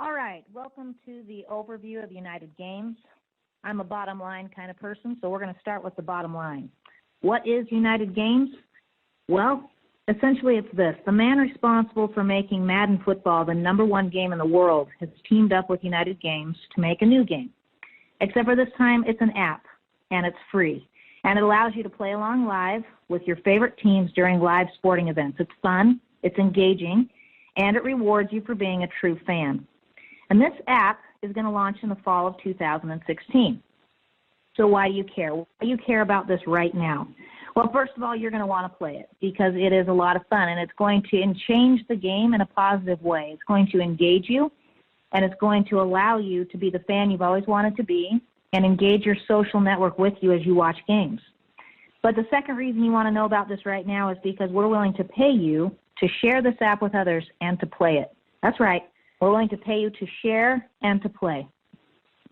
All right, welcome to the overview of United Games. I'm a bottom line kind of person, so we're going to start with the bottom line. What is United Games? Well, essentially it's this. The man responsible for making Madden Football the #1 game in the world has teamed up with United Games to make a new game. Except for this time, it's an app, and it's free. And it allows you to play along live with your favorite teams during live sporting events. It's fun, it's engaging, and it rewards you for being a true fan. And this app is going to launch in the fall of 2016. So why do you care? Why do you care about this right now? Well, first of all, you're going to want to play it because it is a lot of fun, and it's going to change the game in a positive way. It's going to engage you, and it's going to allow you to be the fan you've always wanted to be and engage your social network with you as you watch games. But the second reason you want to know about this right now is because we're willing to pay you to share this app with others and to play it. That's right. We're willing to pay you to share and to play.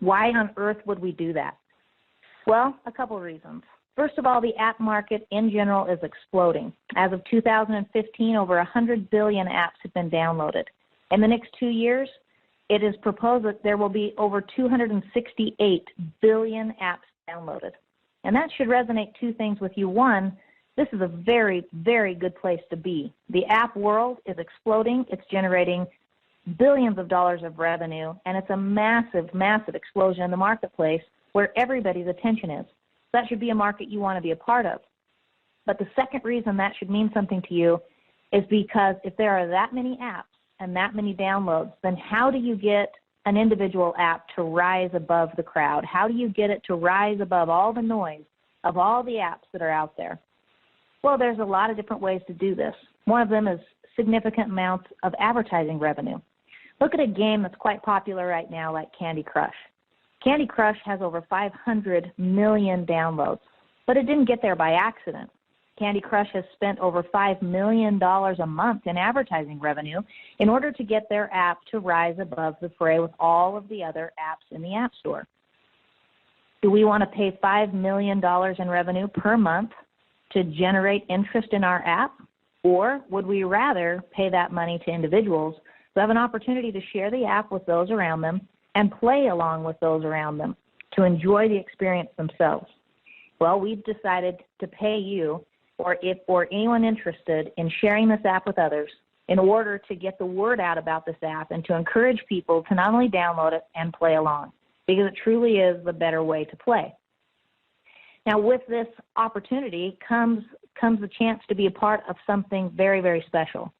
Why on earth would we do that? Well, a couple of reasons. First of all, the app market in general is exploding. As of 2015, over 100 billion apps have been downloaded. In the next 2 years, it is proposed that there will be over 268 billion apps downloaded. And that should resonate two things with you. One, this is a very, very good place to be. The app world is exploding. It's generating billions of dollars of revenue, and it's a massive, massive explosion in the marketplace where everybody's attention is. That should be a market you want to be a part of. But the second reason that should mean something to you is because if there are that many apps and that many downloads, then how do you get an individual app to rise above the crowd? How do you get it to rise above all the noise of all the apps that are out there? Well, there's a lot of different ways to do this. One of them is significant amounts of advertising revenue. Look at a game that's quite popular right now like Candy Crush. Candy Crush has over 500 million downloads, but it didn't get there by accident. Candy Crush has spent over $5 million a month in advertising revenue in order to get their app to rise above the fray with all of the other apps in the App Store. Do we want to pay $5 million in revenue per month to generate interest in our app? Or would we rather pay that money to individuals who have an opportunity to share the app with those around them and play along with those around them to enjoy the experience themselves? Well, we've decided to pay you or anyone interested in sharing this app with others in order to get the word out about this app and to encourage people to not only download it and play along, because it truly is the better way to play. Now, with this opportunity comes the chance to be a part of something very, very special.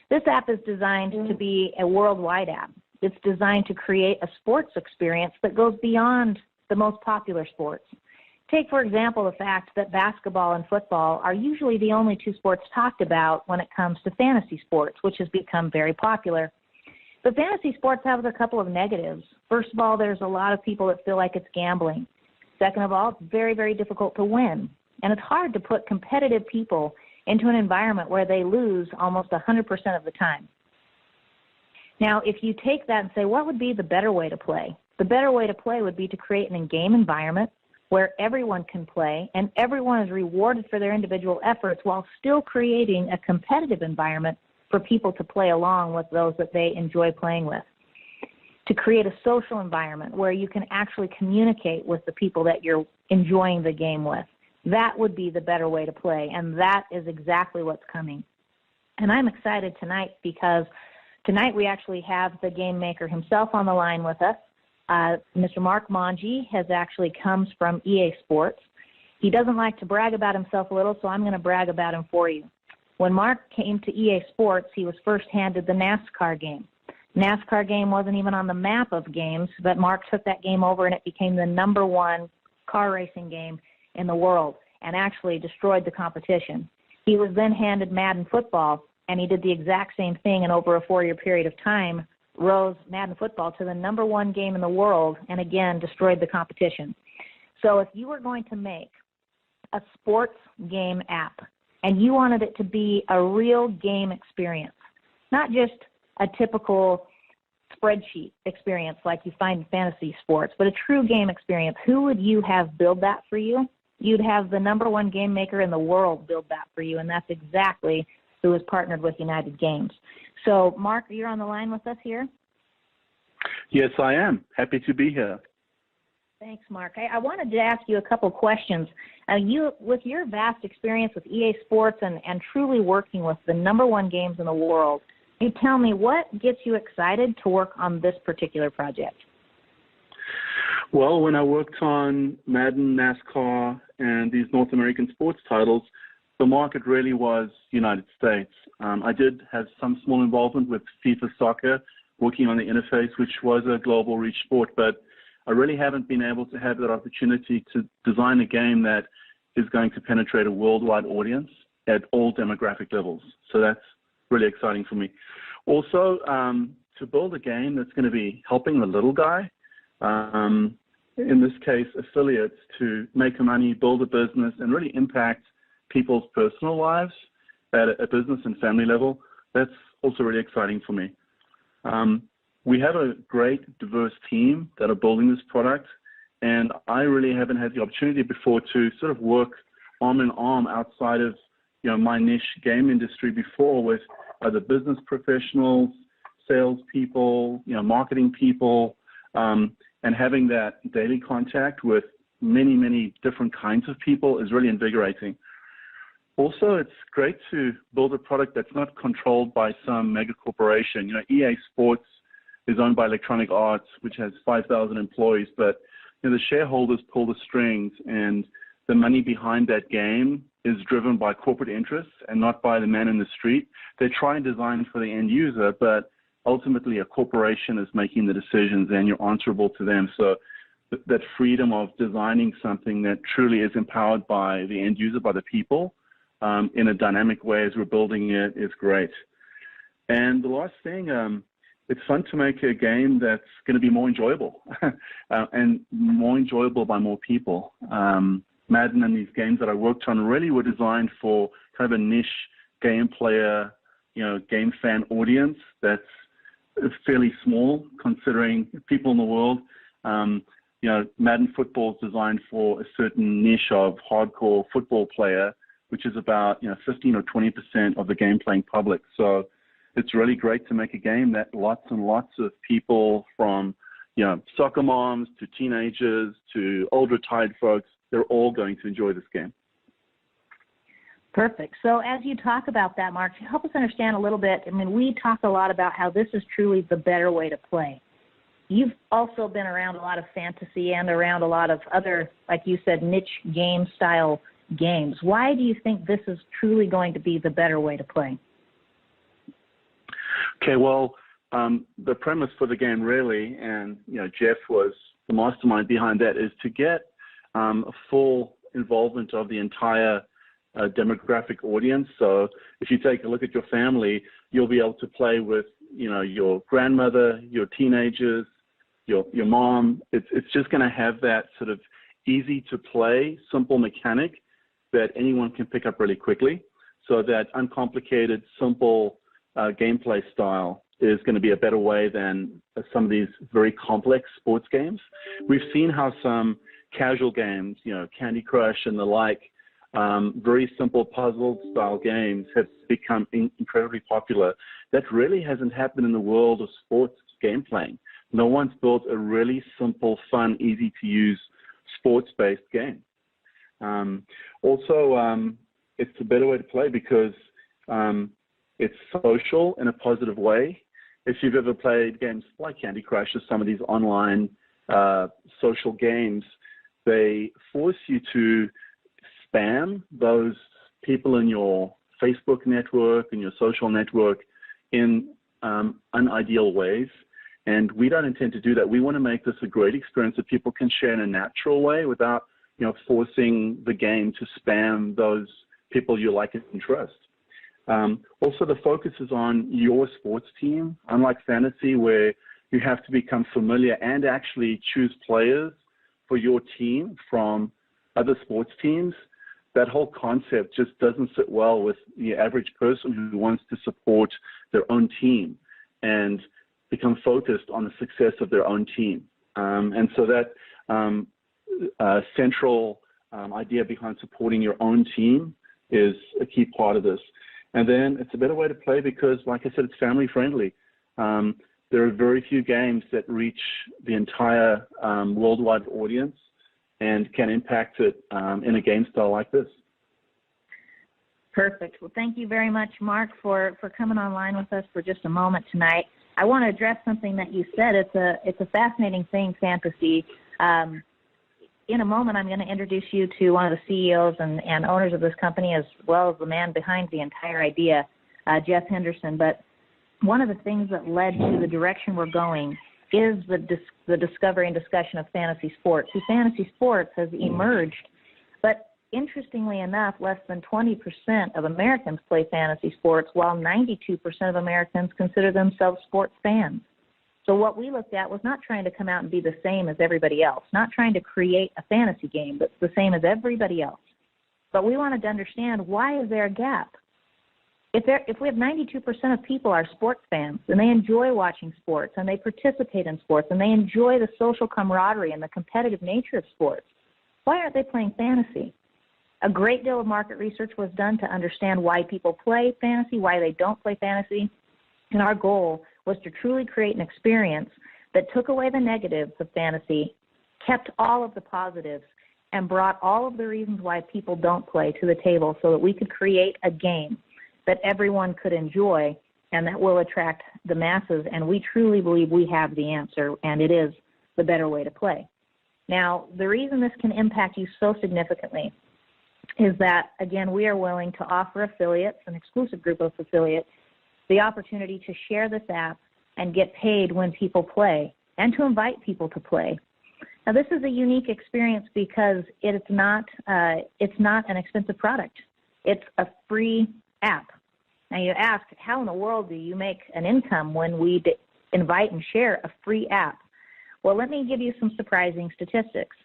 This app is designed to be a worldwide app. It's designed to create a sports experience that goes beyond the most popular sports. Take, for example, the fact that basketball and football are usually the only two sports talked about when it comes to fantasy sports, which has become very popular. But fantasy sports have a couple of negatives. First of all, there's a lot of people that feel like it's gambling. Second of all, it's very, very difficult to win. And it's hard to put competitive people into an environment where they lose almost 100% of the time. Now, if you take that and say, what would be the better way to play? The better way to play would be to create an in-game environment where everyone can play and everyone is rewarded for their individual efforts while still creating a competitive environment for people to play along with those that they enjoy playing with. To create a social environment where you can actually communicate with the people that you're enjoying the game with. That would be the better way to play, and that is exactly what's coming. And I'm excited tonight because tonight we actually have the game maker himself on the line with us. Mr. Mark Monge comes from EA Sports. He doesn't like to brag about himself a little, so I'm going to brag about him for you. When Mark came to EA Sports, he was first handed the NASCAR game. NASCAR game wasn't even on the map of games, but Mark took that game over and it became the #1 car racing game in the world and actually destroyed the competition. He was then handed Madden Football, and he did the exact same thing, and over a 4-year period of time rose Madden Football to the #1 game in the world and again destroyed the competition. So if you were going to make a sports game app and you wanted it to be a real game experience, not just a typical spreadsheet experience like you find in fantasy sports, but a true game experience, who would you have build that for you? You'd have the #1 game maker in the world build that for you, and that's exactly who is partnered with United Games. So, Mark, you're on the line with us here? Yes, I am. Happy to be here. Thanks, Mark. I wanted to ask you a couple questions. With your vast experience with EA Sports and truly working with the #1 games in the world, can you tell me what gets you excited to work on this particular project? Well, when I worked on Madden, NASCAR, and these North American sports titles, the market really was United States. I did have some small involvement with FIFA Soccer, working on the interface, which was a global reach sport, but I really haven't been able to have that opportunity to design a game that is going to penetrate a worldwide audience at all demographic levels. So that's really exciting for me. Also, to build a game that's going to be helping the little guy, in this case, affiliates, to make money, build a business, and really impact people's personal lives at a business and family level, that's also really exciting for me. We have a great, diverse team that are building this product, and I really haven't had the opportunity before to sort of work arm in arm outside of my niche game industry before with other business professionals, salespeople, marketing people, and having that daily contact with many, many different kinds of people is really invigorating. Also, it's great to build a product that's not controlled by some mega corporation. EA Sports is owned by Electronic Arts, which has 5,000 employees, but the shareholders pull the strings, and the money behind that game is driven by corporate interests and not by the man in the street. They try and design for the end user, but ultimately a corporation is making the decisions and you're answerable to them. So that freedom of designing something that truly is empowered by the end user, by the people, in a dynamic way as we're building it, is great. And the last thing, it's fun to make a game that's going to be more enjoyable and more enjoyable by more people. Madden and these games that I worked on really were designed for kind of a niche game player, game fan audience that's fairly small considering people in the world. Madden football is designed for a certain niche of hardcore football player, which is about 15 or 20% of the game playing public. So it's really great to make a game that lots and lots of people, from soccer moms to teenagers to old retired folks, they're all going to enjoy this game. Perfect. So as you talk about that, Mark, help us understand a little bit. I mean, we talk a lot about how this is truly the better way to play. You've also been around a lot of fantasy and around a lot of other, like you said, niche game style games. Why do you think this is truly going to be the better way to play? Okay, well, the premise for the game really, and Jeff was the mastermind behind that, is to get a full involvement of the entire demographic audience. So if you take a look at your family, you'll be able to play with your grandmother, your teenagers, your mom. It's just going to have that sort of easy to play, simple mechanic that anyone can pick up really quickly. So that uncomplicated, simple gameplay style is going to be a better way than some of these very complex sports games. We've seen how some casual games, Candy Crush and the like, very simple puzzle style games have become incredibly popular. That really hasn't happened in the world of sports game playing. No one's built a really simple, fun, easy to use sports-based game. Also, it's a better way to play because it's social in a positive way. If you've ever played games like Candy Crush or some of these online social games, they force you to spam those people in your Facebook network and your social network in unideal ways. And we don't intend to do that. We want to make this a great experience that people can share in a natural way without, forcing the game to spam those people you like and trust. Also, the focus is on your sports team, unlike fantasy where you have to become familiar and actually choose players for your team from other sports teams. That whole concept just doesn't sit well with the average person who wants to support their own team and become focused on the success of their own team. And so that central idea behind supporting your own team is a key part of this. And then it's a better way to play because, like I said, it's family friendly. there are very few games that reach the entire worldwide audience and can impact it in a game style like this. Perfect. Well, thank you very much, Mark, for coming online with us for just a moment tonight. I want to address something that you said. It's a fascinating thing, fantasy. In a moment, I'm going to introduce you to one of the CEOs and owners of this company, as well as the man behind the entire idea, Jeff Henderson. But one of the things that led to the direction we're going is the discovery and discussion of fantasy sports. See, fantasy sports has emerged, but interestingly enough, less than 20% of Americans play fantasy sports, while 92% of Americans consider themselves sports fans. So what we looked at was not trying to come out and be the same as everybody else, not trying to create a fantasy game that's the same as everybody else. But we wanted to understand, why is there a gap? If we have 92% of people are sports fans, and they enjoy watching sports, and they participate in sports, and they enjoy the social camaraderie and the competitive nature of sports, why aren't they playing fantasy? A great deal of market research was done to understand why people play fantasy, why they don't play fantasy, and our goal was to truly create an experience that took away the negatives of fantasy, kept all of the positives, and brought all of the reasons why people don't play to the table, so that we could create a game that everyone could enjoy and that will attract the masses. And we truly believe we have the answer, and it is the better way to play. Now, the reason this can impact you so significantly is that, again, we are willing to offer affiliates, an exclusive group of affiliates, the opportunity to share this app and get paid when people play, and to invite people to play. Now, this is a unique experience because it's not an expensive product. It's a free app. Now, you ask, how in the world do you make an income when we invite and share a free app? Well, let me give you some surprising statistics.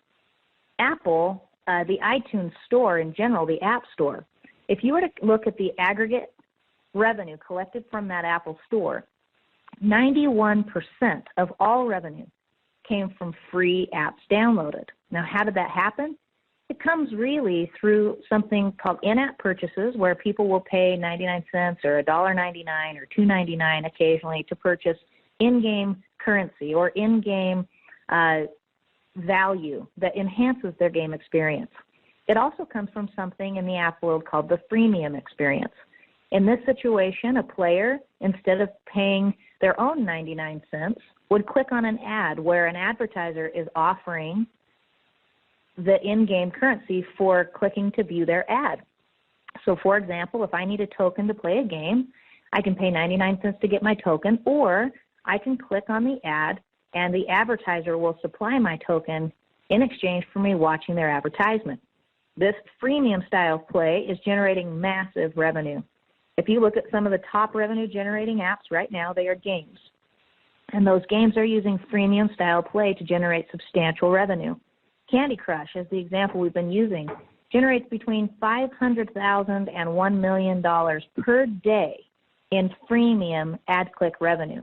Apple, the iTunes store in general, the App Store, if you were to look at the aggregate revenue collected from that Apple store, 91% of all revenue came from free apps downloaded. Now, how did that happen? It comes really through something called in-app purchases, where people will pay 99 cents or $1.99 or $2.99 occasionally to purchase in-game currency or in-game value that enhances their game experience. It also comes from something in the app world called the freemium experience. In this situation, a player, instead of paying their own 99 cents, would click on an ad where an advertiser is offering the in-game currency for clicking to view their ad. So, for example, if I need a token to play a game, I can pay 99 cents to get my token, or I can click on the ad and the advertiser will supply my token in exchange for me watching their advertisement. This freemium style of play is generating massive revenue. If you look at some of the top revenue generating apps right now, they are games. And those games are using freemium style play to generate substantial revenue. Candy Crush, as the example we've been using, generates between $500,000 and $1 million per day in freemium ad click revenue.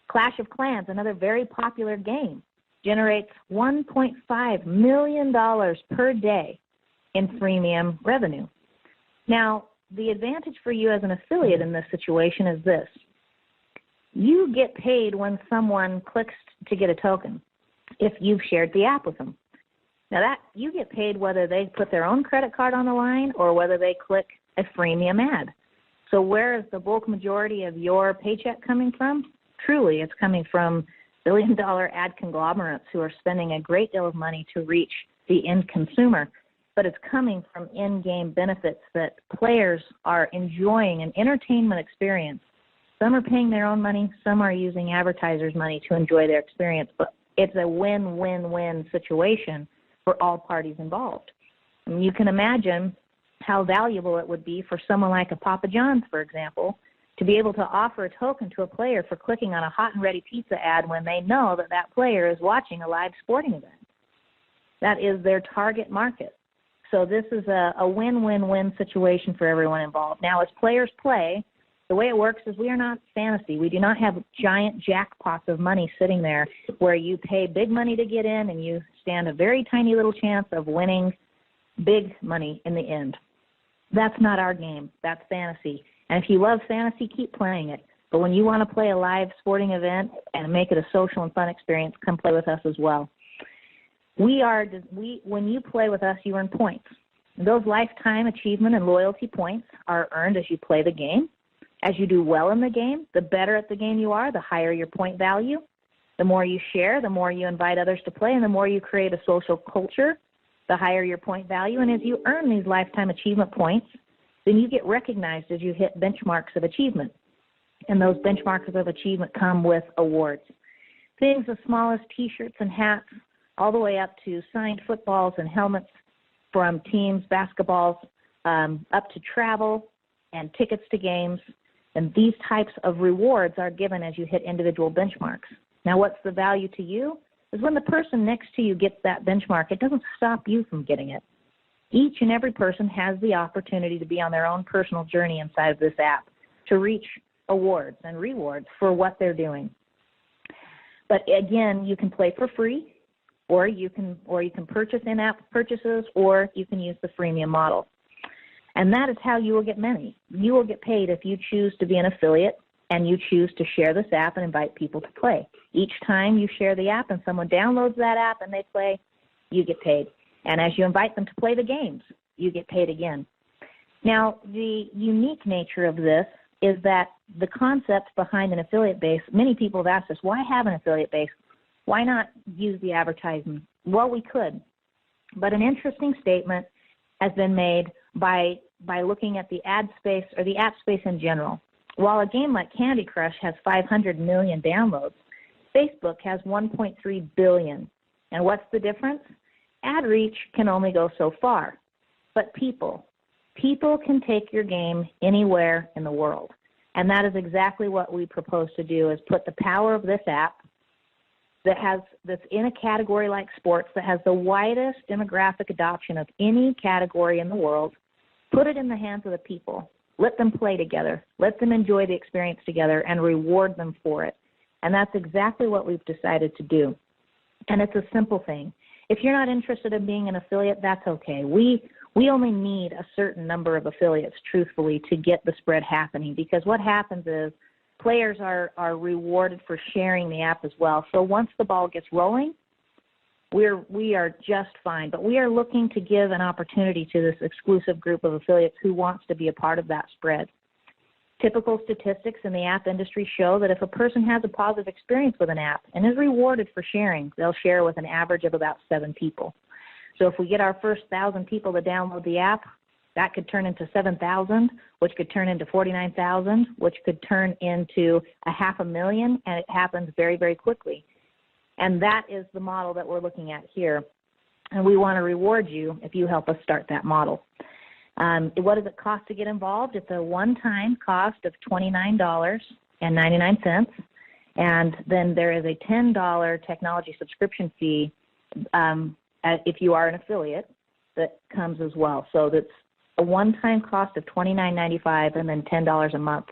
Clash of Clans, another very popular game, generates $1.5 million per day in freemium revenue. Now, the advantage for you as an affiliate in this situation is this. You get paid when someone clicks to get a token if you've shared the app with them. Now, that you get paid whether they put their own credit card on the line or whether they click a freemium ad. So where is the bulk majority of your paycheck coming from? Truly, it's coming from billion-dollar ad conglomerates who are spending a great deal of money to reach the end consumer. But it's coming from in-game benefits that players are enjoying, an entertainment experience. Some are paying their own money, some are using advertisers' money to enjoy their experience, but it's a win-win-win situation for all parties involved. And you can imagine how valuable it would be for someone like a Papa John's, for example, to be able to offer a token to a player for clicking on a hot and ready pizza ad when they know that that player is watching a live sporting event. That is their target market. So this is a win-win-win situation for everyone involved. Now, as players play, the way it works is we are not fantasy. We do not have giant jackpots of money sitting there where you pay big money to get in and you stand a very tiny little chance of winning big money in the end. That's not our game. That's fantasy. And if you love fantasy, keep playing it. But when you want to play a live sporting event and make it a social and fun experience, come play with us as well. When you play with us, you earn points. Those lifetime achievement and loyalty points are earned as you play the game. As you do well in the game, the better at the game you are, the higher your point value. The more you share, the more you invite others to play, and the more you create a social culture, the higher your point value. And as you earn these lifetime achievement points, then you get recognized as you hit benchmarks of achievement. And those benchmarks of achievement come with awards. Things as small as T-shirts and hats, all the way up to signed footballs and helmets from teams, basketballs, up to travel and tickets to games. And these types of rewards are given as you hit individual benchmarks. Now, what's the value to you is when the person next to you gets that benchmark, it doesn't stop you from getting it. Each and every person has the opportunity to be on their own personal journey inside of this app to reach awards and rewards for what they're doing. But again, you can play for free, or you can purchase in-app purchases, or you can use the freemium model. And that is how you will get money. You will get paid if you choose to be an affiliate and you choose to share this app and invite people to play. Each time you share the app and someone downloads that app and they play, you get paid. And as you invite them to play the games, you get paid again. Now, the unique nature of this is that the concept behind an affiliate base, many people have asked us, why have an affiliate base? Why not use the advertising? Well, we could. But an interesting statement has been made by looking at the ad space or the app space in general. While a game like Candy Crush has 500 million downloads, Facebook has 1.3 billion. And what's the difference? Ad reach can only go so far. But people can take your game anywhere in the world. And that is exactly what we propose to do, is put the power of this app that's in a category like sports that has the widest demographic adoption of any category in the world, put it in the hands of the people. Let them play together. Let them enjoy the experience together and reward them for it. And that's exactly what we've decided to do. And it's a simple thing. If you're not interested in being an affiliate, that's okay. We only need a certain number of affiliates, truthfully, to get the spread happening, because what happens is players are rewarded for sharing the app as well. So once the ball gets rolling, we are just fine. But we are looking to give an opportunity to this exclusive group of affiliates who wants to be a part of that spread. Typical statistics in the app industry show that if a person has a positive experience with an app and is rewarded for sharing, they'll share with an average of about 7 people. So if we get our first 1,000 people to download the app, that could turn into 7,000, which could turn into 49,000, which could turn into 500,000, and it happens very, very quickly. And that is the model that we're looking at here. And we want to reward you if you help us start that model. What does it cost to get involved? It's a one-time cost of $29.99. And then there is a $10 technology subscription fee if you are an affiliate that comes as well. So that's a one-time cost of $29.95 and then $10 a month.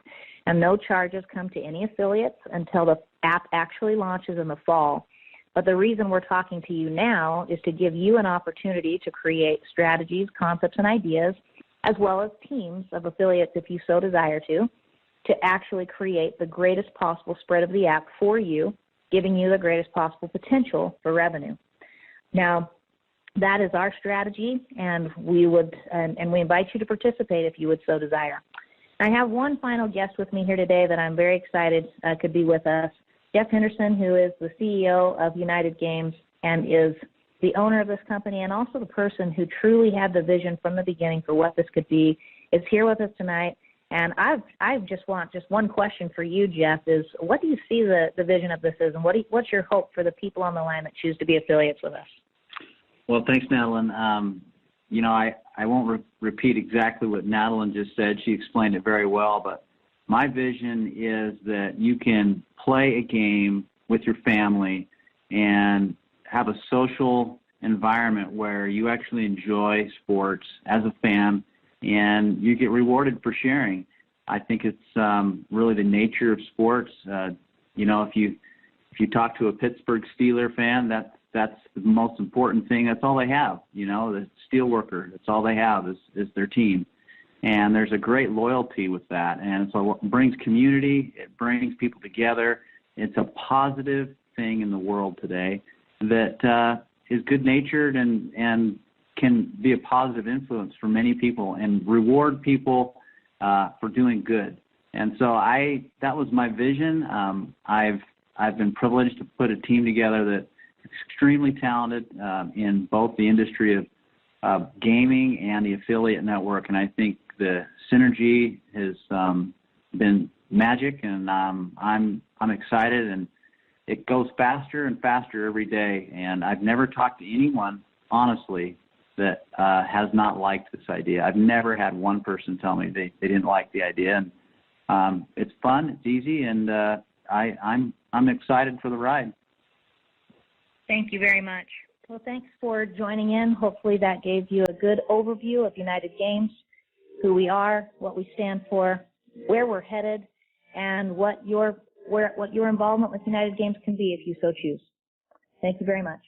And no charges come to any affiliates until the app actually launches in the fall. But the reason we're talking to you now is to give you an opportunity to create strategies, concepts, and ideas, as well as teams of affiliates, if you so desire to actually create the greatest possible spread of the app for you, giving you the greatest possible potential for revenue. Now, that is our strategy, and we invite you to participate if you would so desire. I have one final guest with me here today that I'm very excited could be with us. Jeff Henderson, who is the CEO of United Games and is the owner of this company and also the person who truly had the vision from the beginning for what this could be, is here with us tonight. And I just want one question for you, Jeff, is what do you see the vision of this is, and what's your hope for the people on the line that choose to be affiliates with us? Well, thanks, Madeline. I won't repeat exactly what Madeline just said. She explained it very well, but my vision is that you can play a game with your family and have a social environment where you actually enjoy sports as a fan, and you get rewarded for sharing. I think it's really the nature of sports. If you talk to a Pittsburgh Steelers fan, that's the most important thing. That's all they have. The steelworker. That's all they have is their team. And there's a great loyalty with that. And so it brings community, it brings people together. It's a positive thing in the world today that is good-natured and can be a positive influence for many people and reward people for doing good. And so that was my vision. I've been privileged to put a team together that's extremely talented in both the industry of gaming and the affiliate network, and I think the synergy has been magic, and I'm excited, and it goes faster and faster every day. And I've never talked to anyone, honestly, that has not liked this idea. I've never had one person tell me they didn't like the idea. And it's fun, it's easy, and I'm excited for the ride. Thank you very much. Well, thanks for joining in. Hopefully that gave you a good overview of United Games, who we are, what we stand for, where we're headed, and what your involvement with United Games can be if you so choose. Thank you very much.